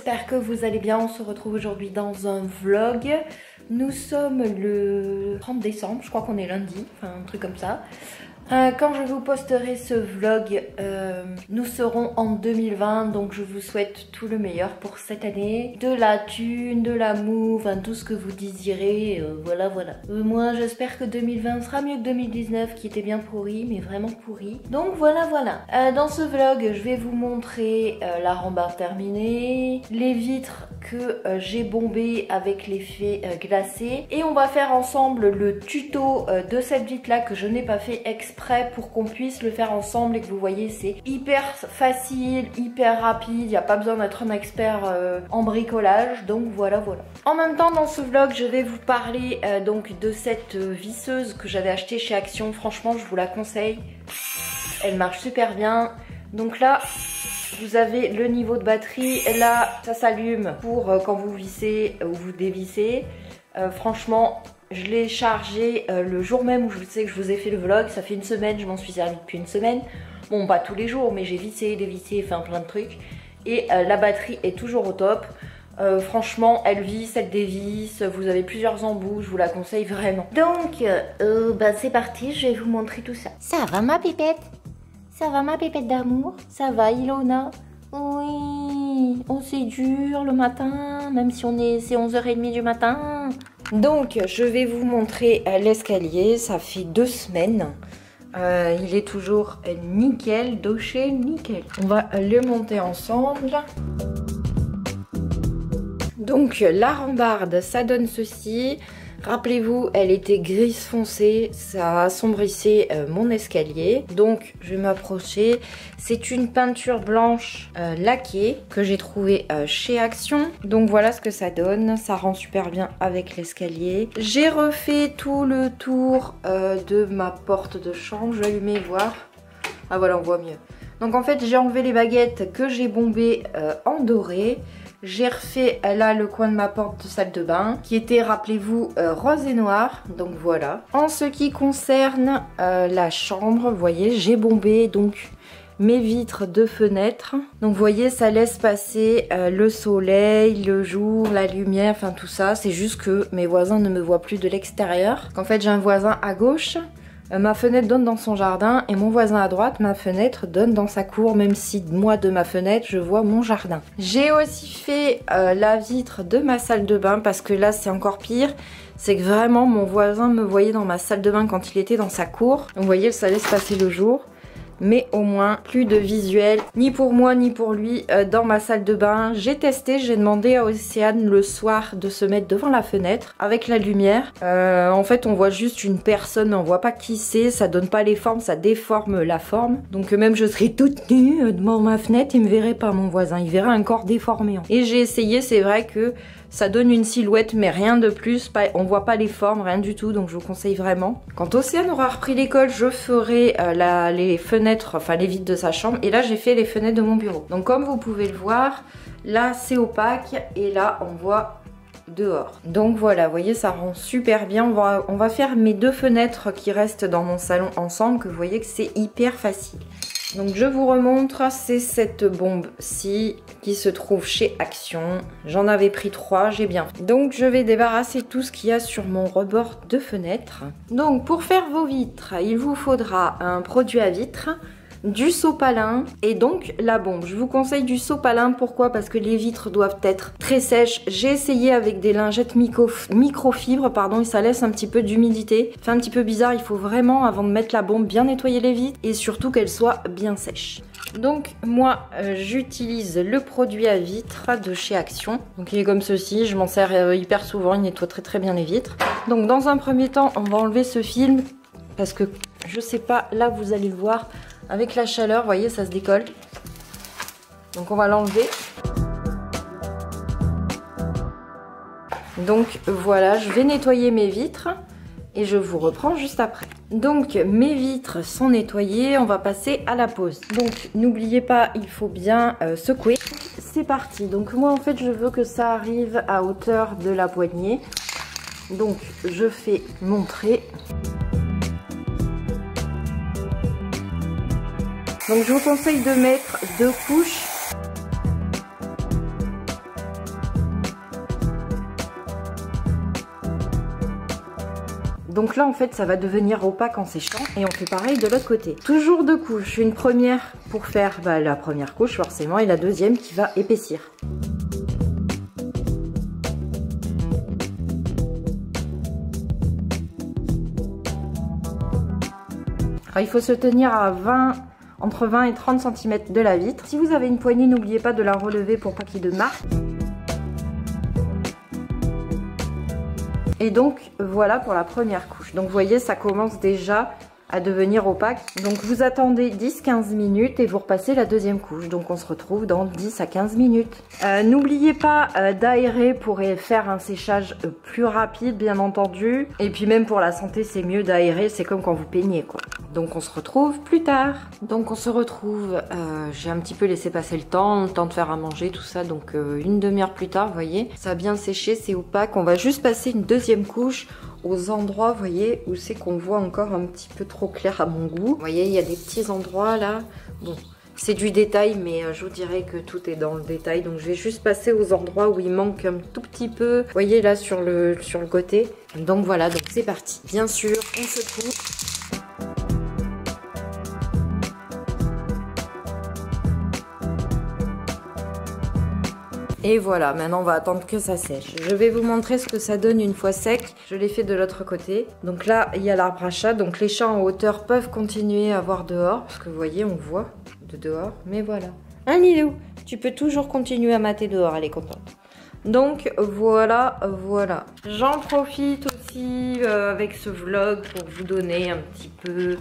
j'espère que vous allez bien. On se retrouve aujourd'hui dans un vlog. Nous sommes le 30 décembre, je crois qu'on est lundi, enfin un truc comme ça. Quand je vous posterai ce vlog, nous serons en 2020, donc je vous souhaite tout le meilleur pour cette année. De la thune, de l'amour, enfin tout ce que vous désirez, voilà. Moi j'espère que 2020 sera mieux que 2019 qui était bien pourri, mais vraiment pourri. Donc voilà. Dans ce vlog, je vais vous montrer la rambarde terminée, les vitres que j'ai bombées avec l'effet glacé. Et on va faire ensemble le tuto de cette vitre là que je n'ai pas fait exprès pour qu'on puisse le faire ensemble et que vous voyez c'est hyper facile, hyper rapide, il n'y a pas besoin d'être un expert en bricolage, donc voilà. En même temps dans ce vlog je vais vous parler donc de cette visseuse que j'avais achetée chez Action. Franchement je vous la conseille, elle marche super bien. Donc là vous avez le niveau de batterie, là ça s'allume pour quand vous vissez ou vous dévissez. Franchement je l'ai chargé le jour même où je sais que je vous ai fait le vlog. Ça fait une semaine, je m'en suis servi depuis une semaine. Bon, pas tous les jours, mais j'ai vissé, dévissé, fait plein de trucs. Et la batterie est toujours au top. Franchement, elle visse, elle dévisse. Vous avez plusieurs embouts, je vous la conseille vraiment. Donc, c'est parti, je vais vous montrer tout ça. Ça va ma pépette? Ça va ma pépette d'amour? Ça va Ilona? Oui, oh c'est dur le matin, même si c'est 11h30 du matin. Donc je vais vous montrer l'escalier, ça fait 2 semaines. Il est toujours nickel, doché, nickel. On va le monter ensemble. Donc la rambarde, ça donne ceci. Rappelez-vous, elle était grise foncée, ça assombrissait mon escalier. Donc je vais m'approcher. C'est une peinture blanche laquée que j'ai trouvée chez Action. Donc voilà ce que ça donne, ça rend super bien avec l'escalier. J'ai refait tout le tour de ma porte de chambre, je vais allumer voir. Ah voilà, on voit mieux. Donc en fait j'ai enlevé les baguettes que j'ai bombées en doré. J'ai refait là le coin de ma porte de salle de bain qui était, rappelez-vous, rose et noir. Donc voilà. En ce qui concerne la chambre, vous voyez, j'ai bombé donc mes vitres de fenêtre. Donc vous voyez, ça laisse passer le soleil, le jour, la lumière, enfin tout ça. C'est juste que mes voisins ne me voient plus de l'extérieur. En fait, j'ai un voisin à gauche. Ma fenêtre donne dans son jardin et mon voisin à droite, ma fenêtre donne dans sa cour, même si moi de ma fenêtre je vois mon jardin. J'ai aussi fait la vitre de ma salle de bain parce que là c'est encore pire. C'est que vraiment mon voisin me voyait dans ma salle de bain quand il était dans sa cour. Donc, vous voyez, ça laisse passer le jour. Mais au moins plus de visuel, ni pour moi ni pour lui dans ma salle de bain. J'ai testé, j'ai demandé à Océane le soir de se mettre devant la fenêtre avec la lumière. En fait on voit juste une personne, on voit pas qui c'est, ça donne pas les formes, ça déforme la forme. Donc même je serais toute nue devant ma fenêtre, il me verrait pas mon voisin, il verrait un corps déformé. Et j'ai essayé, c'est vrai que ça donne une silhouette mais rien de plus, on voit pas les formes, rien du tout, donc je vous conseille vraiment. Quand Océane aura repris l'école, je ferai les fenêtres, enfin les vitres de sa chambre, et là j'ai fait les fenêtres de mon bureau. Donc comme vous pouvez le voir, là c'est opaque et là on voit dehors. Donc voilà, vous voyez, ça rend super bien. On va faire mes 2 fenêtres qui restent dans mon salon ensemble, que vous voyez que c'est hyper facile. Donc je vous remontre, c'est cette bombe-ci qui se trouve chez Action. J'en avais pris 3, j'ai bien fait. Donc je vais débarrasser tout ce qu'il y a sur mon rebord de fenêtre. Donc pour faire vos vitres, il vous faudra un produit à vitre, du sopalin et donc la bombe. Je vous conseille du sopalin, pourquoi? Parce que les vitres doivent être très sèches. J'ai essayé avec des lingettes microfibres, pardon, et ça laisse un petit peu d'humidité. C'est un petit peu bizarre, il faut vraiment, avant de mettre la bombe, bien nettoyer les vitres et surtout qu'elles soient bien sèches. Donc moi j'utilise le produit à vitre de chez Action. Donc il est comme ceci, je m'en sers hyper souvent, il nettoie très bien les vitres. Donc dans un premier temps on va enlever ce film parce que je sais pas, là vous allez le voir, avec la chaleur, vous voyez, ça se décolle. Donc on va l'enlever. Donc voilà, je vais nettoyer mes vitres et je vous reprends juste après. Donc mes vitres sont nettoyées, on va passer à la pose. Donc n'oubliez pas, il faut bien secouer. C'est parti. Donc moi en fait je veux que ça arrive à hauteur de la poignée. Donc je fais mon trait. Donc je vous conseille de mettre 2 couches Donc là en fait ça va devenir opaque en séchant et on fait pareil de l'autre côté. Toujours 2 couches, une première pour faire la première couche forcément et la deuxième qui va épaissir. Alors, il faut se tenir à entre 20 et 30 cm de la vitre. Si vous avez une poignée, n'oubliez pas de la relever pour pas qu'il y ait de marque. Et donc voilà pour la première couche. Donc vous voyez, ça commence déjà à devenir opaque. Donc vous attendez 10-15 minutes et vous repassez la deuxième couche. Donc on se retrouve dans 10 à 15 minutes. N'oubliez pas d'aérer pour faire un séchage plus rapide, bien entendu. Et puis même pour la santé, c'est mieux d'aérer, c'est comme quand vous peignez quoi. Donc on se retrouve plus tard. Donc on se retrouve, j'ai un petit peu laissé passer le temps de faire à manger, tout ça. Donc une demi-heure plus tard, vous voyez, ça a bien séché, c'est opaque. On va juste passer une deuxième couche aux endroits, vous voyez, où c'est qu'on voit encore un petit peu trop clair à mon goût. Vous voyez, il y a des petits endroits là. Bon, c'est du détail, mais je vous dirais que tout est dans le détail. Donc je vais juste passer aux endroits où il manque un tout petit peu. Vous voyez là sur le côté. Donc voilà, donc c'est parti. Bien sûr, on secoue. Et voilà, maintenant on va attendre que ça sèche. Je vais vous montrer ce que ça donne une fois sec. Je l'ai fait de l'autre côté. Donc là, il y a l'arbre à chat. Donc les chats en hauteur peuvent continuer à voir dehors. Parce que vous voyez, on voit de dehors. Mais voilà. Hein Lilou, tu peux toujours continuer à mater dehors, elle est contente. Donc voilà, voilà. J'en profite aussi avec ce vlog pour vous donner un petit peu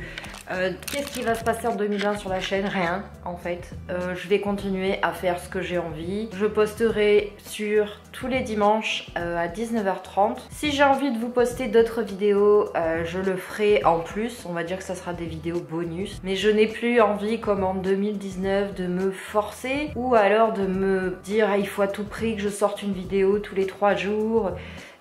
qu'est-ce qui va se passer en 2020 sur la chaîne. Rien en fait. Je vais continuer à faire ce que j'ai envie. Je posterai sur tous les dimanches à 19h30. Si j'ai envie de vous poster d'autres vidéos, je le ferai en plus. On va dire que ça sera des vidéos bonus. Mais je n'ai plus envie comme en 2019 de me forcer ou alors de me dire ah, il faut à tout prix que je sorte une vidéo tous les 3 jours.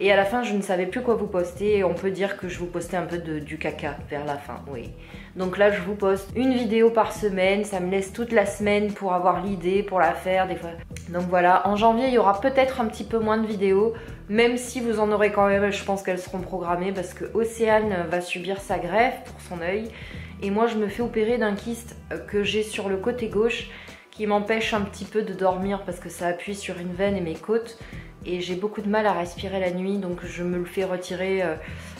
Et à la fin, je ne savais plus quoi vous poster. Et on peut dire que je vous postais un peu du caca vers la fin, oui. Donc là, je vous poste une vidéo par semaine. Ça me laisse toute la semaine pour avoir l'idée, pour la faire des fois. Donc voilà, en janvier, il y aura peut-être un petit peu moins de vidéos. Même si vous en aurez quand même, je pense qu'elles seront programmées. Parce que Océane va subir sa greffe pour son œil. Et moi, je me fais opérer d'un kyste que j'ai sur le côté gauche, qui m'empêche un petit peu de dormir parce que ça appuie sur une veine et mes côtes. Et j'ai beaucoup de mal à respirer la nuit, donc je me le fais retirer.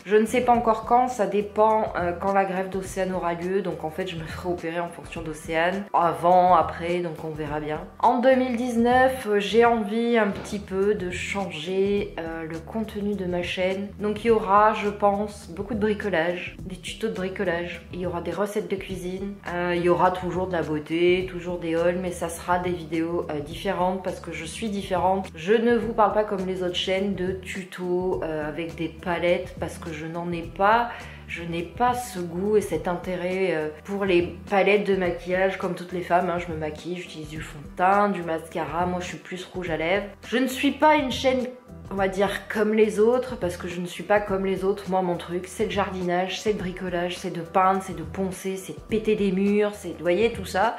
Je ne sais pas encore quand, ça dépend quand la greffe d'Océane aura lieu. Donc en fait, je me ferai opérer en fonction d'Océane. Avant, après, donc on verra bien. En 2019, j'ai envie un petit peu de changer le contenu de ma chaîne. Donc il y aura, je pense, beaucoup de bricolage, des tutos de bricolage. Il y aura des recettes de cuisine. Il y aura toujours de la beauté, toujours des hauls, mais ça sera des vidéos différentes parce que je suis différente. Je ne vous parle pas comme les autres chaînes de tutos avec des palettes parce que je n'en ai pas. Je n'ai pas ce goût et cet intérêt pour les palettes de maquillage comme toutes les femmes. Hein. Je me maquille, j'utilise du fond de teint, du mascara. Moi, je suis plus rouge à lèvres. Je ne suis pas une chaîne, on va dire, comme les autres parce que je ne suis pas comme les autres. Moi, mon truc, c'est le jardinage, c'est le bricolage, c'est de peindre, c'est de poncer, c'est de péter des murs, c'est, vous voyez, tout ça.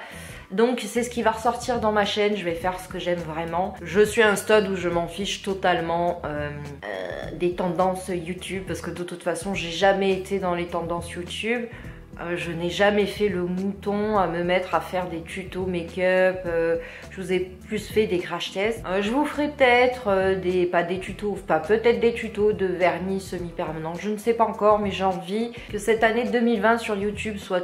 Donc c'est ce qui va ressortir dans ma chaîne, je vais faire ce que j'aime vraiment. Je suis à un stade où je m'en fiche totalement des tendances YouTube parce que de toute façon j'ai jamais été dans les tendances YouTube. Je n'ai jamais fait le mouton à me mettre à faire des tutos make-up. Je vous ai plus fait des crash tests. Je vous ferai peut-être peut-être des tutos de vernis semi-permanent. Je ne sais pas encore, mais j'ai envie que cette année 2020 sur YouTube soit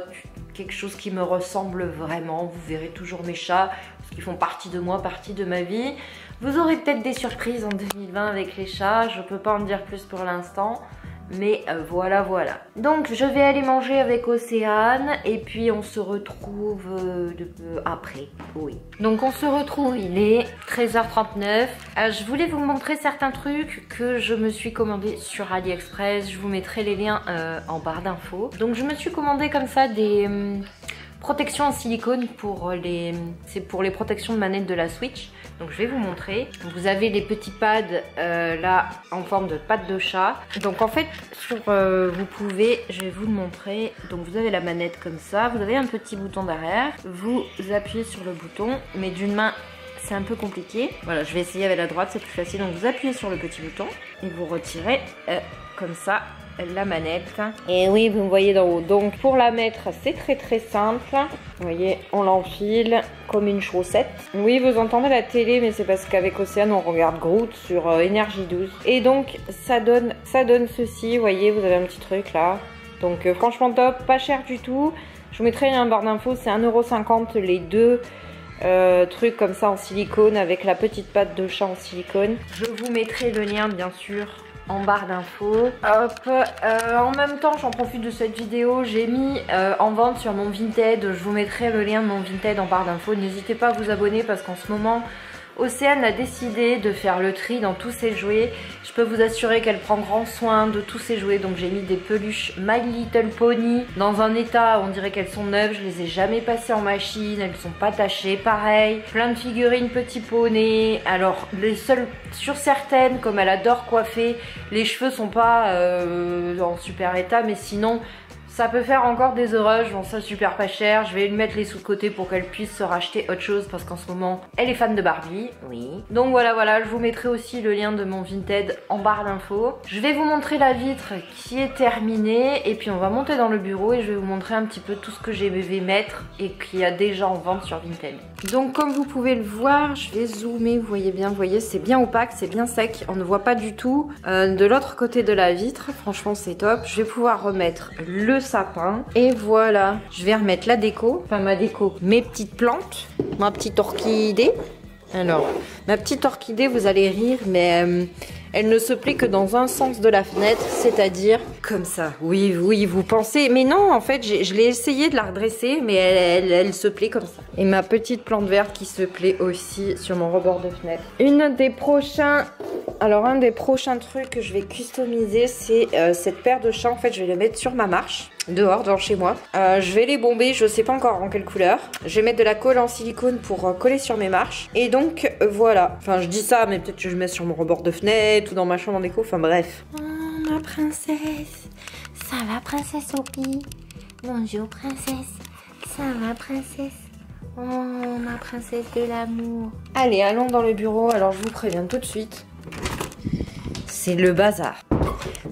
quelque chose qui me ressemble vraiment. Vous verrez toujours mes chats parce qu'ils font partie de moi, partie de ma vie. Vous aurez peut-être des surprises en 2020 avec les chats. Je peux pas en dire plus pour l'instant. Mais voilà, voilà. Donc je vais aller manger avec Océane et puis on se retrouve après, oui. Donc on se retrouve, il est 13h39. Je voulais vous montrer certains trucs que je me suis commandé sur AliExpress. Je vous mettrai les liens en barre d'infos. Donc je me suis commandé comme ça des protections en silicone pour c'est pour les protections de manette de la Switch. Donc je vais vous montrer. Vous avez les petits pads là en forme de pattes de chat. Donc en fait vous pouvez, je vais vous le montrer. Donc vous avez la manette comme ça. Vous avez un petit bouton derrière. Vous appuyez sur le bouton, mais d'une main c'est un peu compliqué. Voilà, je vais essayer avec la droite, c'est plus facile. Donc vous appuyez sur le petit bouton et vous retirez comme ça. la manette. Et oui, vous me voyez d'en haut. Donc pour la mettre, c'est très simple. Vous voyez, on l'enfile comme une chaussette. Oui, vous entendez la télé, mais c'est parce qu'avec Océane, on regarde Groot sur Énergie 12. Et donc ça donne ceci. Vous voyez, vous avez un petit truc là. Donc franchement top, pas cher du tout. Je vous mettrai un barre d'infos, c'est 1,50 € les deux. Trucs comme ça en silicone avec la petite patte de chat en silicone. Je vous mettrai le lien bien sûr en barre d'infos. Hop, en même temps j'en profite de cette vidéo, j'ai mis en vente sur mon Vinted, je vous mettrai le lien de mon Vinted en barre d'infos. N'hésitez pas à vous abonner parce qu'en ce moment Océane a décidé de faire le tri dans tous ses jouets. Je peux vous assurer qu'elle prend grand soin de tous ses jouets. Donc j'ai mis des peluches My Little Pony dans un état, on dirait qu'elles sont neuves. Je les ai jamais passées en machine, elles sont pas tachées. Pareil, plein de figurines petits poneys. Alors les seules, sur certaines, comme elle adore coiffer, les cheveux sont pas en super état. Mais sinon, ça peut faire encore des heureux, je vends ça super pas cher. Je vais lui mettre les sous de côté pour qu'elle puisse se racheter autre chose parce qu'en ce moment, elle est fan de Barbie. Oui. Donc voilà, je vous mettrai aussi le lien de mon Vinted en barre d'infos. Je vais vous montrer la vitre qui est terminée et puis on va monter dans le bureau et je vais vous montrer un petit peu tout ce que j'ai vais mettre et qui a déjà en vente sur Vinted. Donc comme vous pouvez le voir, je vais zoomer, vous voyez bien, c'est bien opaque, c'est bien sec, on ne voit pas du tout de l'autre côté de la vitre. Franchement c'est top. Je vais pouvoir remettre le sapin et voilà, je vais remettre la déco, enfin ma déco, mes petites plantes, ma petite orchidée. Alors ma petite orchidée, vous allez rire, mais elle ne se plie que dans un sens de la fenêtre, c'est-à-dire comme ça. Oui, vous pensez, mais non, en fait je l'ai essayé de la redresser, mais elle se plie comme ça. Et ma petite plante verte qui se plaît aussi sur mon rebord de fenêtre. Un des prochains trucs que je vais customiser, c'est cette paire de chats. En fait je vais les mettre sur ma marche, dehors, devant chez moi. Je vais les bomber, je sais pas encore en quelle couleur. Je vais mettre de la colle en silicone pour coller sur mes marches. Et donc voilà, enfin je dis ça, mais peut-être que je mets sur mon rebord de fenêtre ou dans ma chambre en déco, enfin bref. Oh ma princesse, ça va princesse Opi? Bonjour princesse, ça va princesse? Oh ma princesse de l'amour. Allez, allons dans le bureau. Alors je vous préviens tout de suite, c'est le bazar.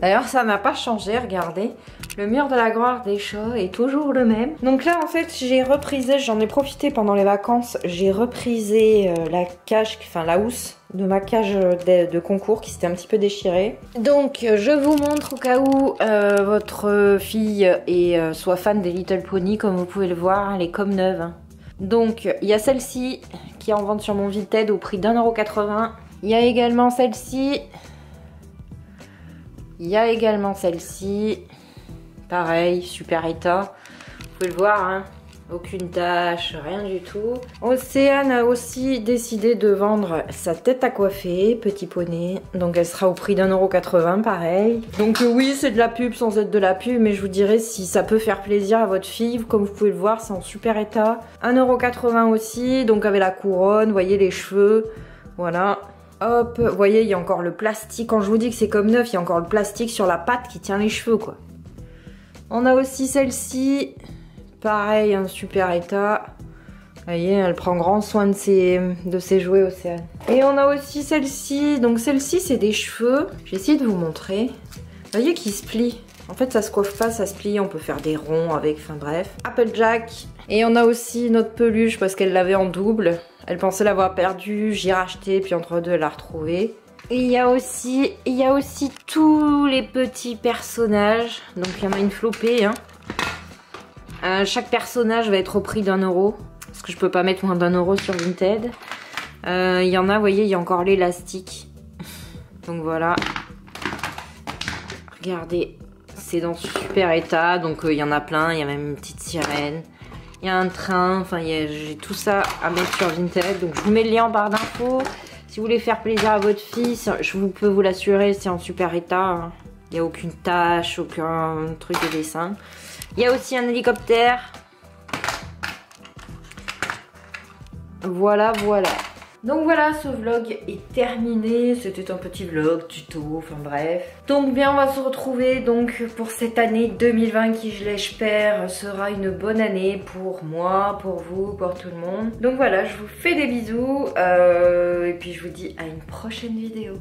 D'ailleurs ça n'a pas changé, regardez. Le mur de la gloire des chats est toujours le même. Donc là en fait j'ai reprisé, j'en ai profité pendant les vacances, j'ai reprisé la cage, enfin la housse de ma cage de concours qui s'était un petit peu déchirée. Donc je vous montre au cas où votre fille soit fan des Little Pony. Comme vous pouvez le voir, elle est comme neuve, hein. Donc il y a celle-ci qui est en vente sur mon Vinted au prix d'1,80 €. Il y a également celle-ci. Pareil, super état. Vous pouvez le voir, hein. Aucune tache, rien du tout. Océane a aussi décidé de vendre sa tête à coiffer, petit poney. Donc elle sera au prix d'1,80 €, pareil. Donc oui, c'est de la pub sans être de la pub, mais je vous dirai si ça peut faire plaisir à votre fille. Comme vous pouvez le voir, c'est en super état. 1,80 € aussi, donc avec la couronne, vous voyez les cheveux. Voilà. Hop, vous voyez, il y a encore le plastique. Quand je vous dis que c'est comme neuf, il y a encore le plastique sur la patte qui tient les cheveux, quoi. On a aussi celle-ci. Pareil, un super état. Vous voyez, elle prend grand soin de ses jouets, Océane. Et on a aussi celle-ci. Donc celle-ci, c'est des cheveux. J'ai essayé de vous montrer. Vous voyez qu'ils se plient. En fait, ça se coiffe pas, ça se plie. On peut faire des ronds avec, enfin bref. Applejack. Et on a aussi notre peluche parce qu'elle l'avait en double. Elle pensait l'avoir perdue. J'ai racheté, puis entre deux, elle l'a retrouvée. Et il y a aussi tous les petits personnages. Donc il y en a une flopée, hein. Chaque personnage va être au prix d'1 € parce que je peux pas mettre moins d'1 € sur Vinted. Il y en a, vous voyez, il y a encore l'élastique. Donc voilà. Regardez, c'est dans super état. Donc il y en a plein. Il y a même une petite sirène. Il y a un train. Enfin, j'ai tout ça à mettre sur Vinted. Donc je vous mets le lien en barre d'infos. Si vous voulez faire plaisir à votre fille, je peux vous l'assurer, c'est en super état, hein. Il n'y a aucune tache, aucun truc de dessin. Il y a aussi un hélicoptère. Voilà. Donc voilà, ce vlog est terminé. C'était un petit vlog, tuto, enfin bref. Donc bien, on va se retrouver donc pour cette année 2020 qui, je l'espère, sera une bonne année pour moi, pour vous, pour tout le monde. Donc voilà, je vous fais des bisous et puis je vous dis à une prochaine vidéo.